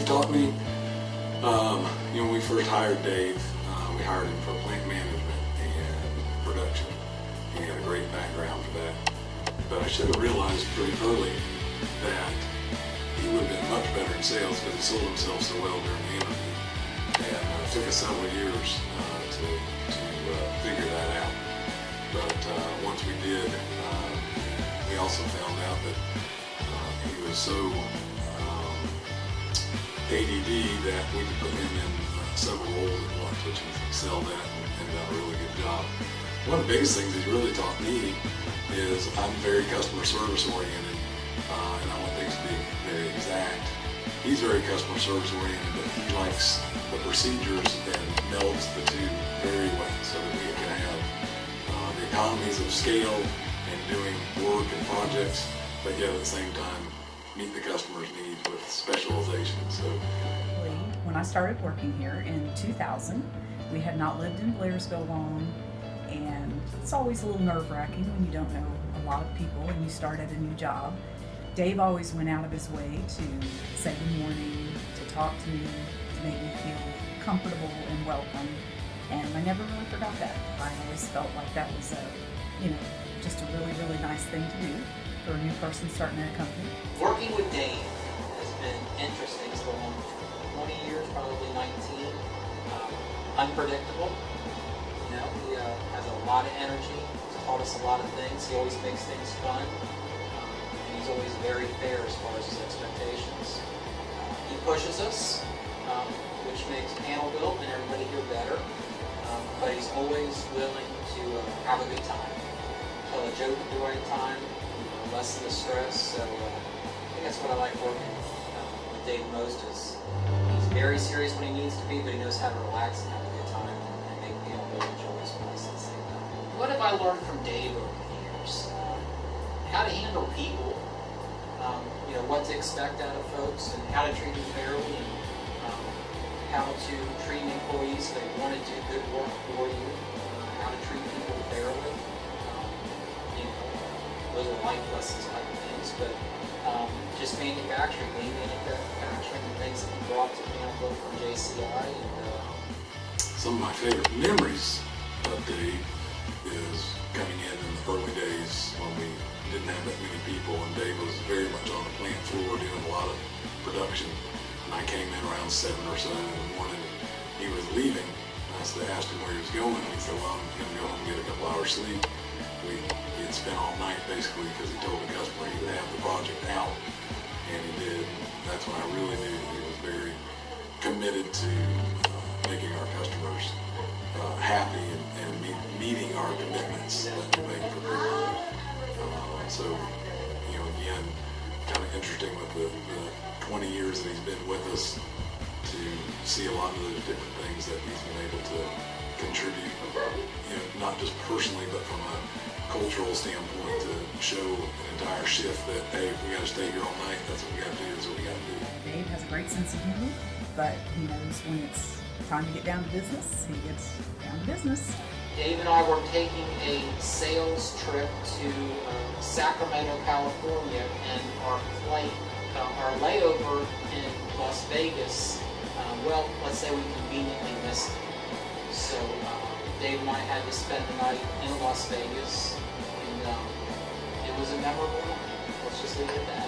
taught me, when we first hired Dave, we hired him for plant management and production. He had a great background for that. But I should have realized pretty early that he would have been much better in sales because he sold himself so well during the interview. And it took us several years to figure that out. But once we did, we also found out that he was so ADD that we could put him in several roles at once, which he excelled at and done a really good job. One of the biggest things he's really taught me is I'm very customer service oriented, and I want things to be very exact. He's very customer service oriented, but he likes the procedures and melds the two very well so that we can have the economies of scale in doing work and projects, but yet at the same time meet the customer's needs with specialization. So, when I started working here in 2000, we had not lived in Blairsville long, and it's always a little nerve-wracking when you don't know a lot of people and you start at a new job. Dave always went out of his way to say good morning, to talk to me, to make me feel comfortable and welcome, and I never really forgot that. I always felt like that was just a really, really nice thing to do for a new person starting at a company. Working with Dave has been interesting. It's going on 20 years, probably 19. Unpredictable. He has a lot of energy. He's taught us a lot of things. He always makes things fun. And he's always very fair as far as his expectations. He pushes us, which makes panel build and everybody here better. But he's always willing to have a good time. Tell a joke at the right time, lessen the stress. So I think that's what I like working with Dave most is he's very serious when he needs to be, but he knows how to relax and have a good time and make people really joyous when at the same time. What have I learned from Dave over the years? How to handle people, what to expect out of folks, and how to treat them fairly, and how to treat employees if they want to do good work for you, how to treat people fairly. Those are life lessons type of things, but just manufacturing, lean manufacturing, the things that we brought to Campbell from JCI. Some of my favorite memories of Dave is coming in the early days when we didn't have that many people, and Dave was very much on the plant floor doing a lot of production. And I came in around 7 or so in the morning, and he was leaving. And I asked him where he was going, and he said, well, I'm going to go home and get a couple hours sleep. He had spent all night basically because he told the customer he would have the project out, and he did. That's when I really knew that he was very committed to making our customers happy and meeting our commitments that we make for people. So, again, kind of interesting with the 20 years that he's been with us to see a lot of those different things that he's been able to contribute, not just personally, but from a cultural standpoint to show an entire shift that, hey, if we got to stay here all night, that's what we got to do, that's what we got to do. Dave has a great sense of humor, but he knows when it's time to get down to business, he gets down to business. Dave and I were taking a sales trip to Sacramento, California, and our layover in Las Vegas, let's say we conveniently missed it. So Dave and I had to spend the night in Las Vegas, and it was a memorable night. Let's just leave it at that.